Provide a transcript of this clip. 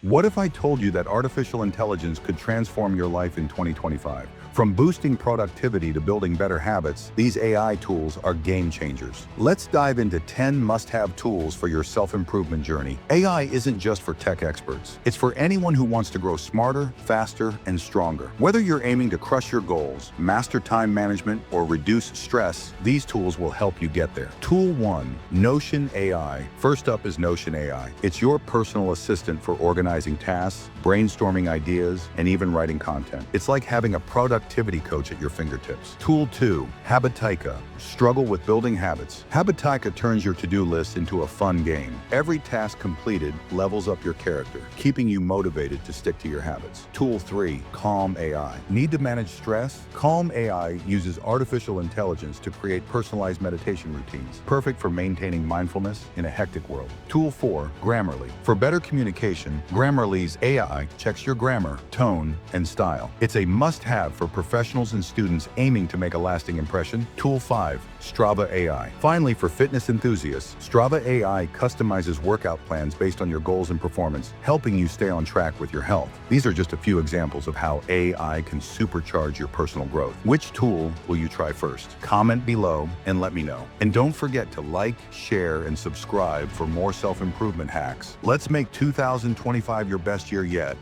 What if I told you that artificial intelligence could transform your life in 2025? From boosting productivity to building better habits, these AI tools are game changers. Let's dive into 10 must-have tools for your self-improvement journey. AI isn't just for tech experts. It's for anyone who wants to grow smarter, faster, and stronger. Whether you're aiming to crush your goals, master time management, or reduce stress, these tools will help you get there. Tool 1. Notion AI. First up is Notion AI. It's your personal assistant for organizing tasks, brainstorming ideas, and even writing content. It's like having a productivity coach at your fingertips. Tool 2. Habitica. Struggle with building habits. Habitica turns your to-do list into a fun game. Every task completed levels up your character, keeping you motivated to stick to your habits. Tool 3. Calm AI. Need to manage stress? Calm AI uses artificial intelligence to create personalized meditation routines, perfect for maintaining mindfulness in a hectic world. Tool 4. Grammarly. For better communication, Grammarly's AI checks your grammar, tone, and style. It's a must-have for professionals and students aiming to make a lasting impression. Tool 5. Strava AI. Finally, for fitness enthusiasts, Strava AI customizes workout plans based on your goals and performance, helping you stay on track with your health. These are just a few examples of how AI can supercharge your personal growth. Which tool will you try first? Comment below and let me know. And don't forget to like, share, and subscribe for more self-improvement hacks. Let's make 2025 your best year yet.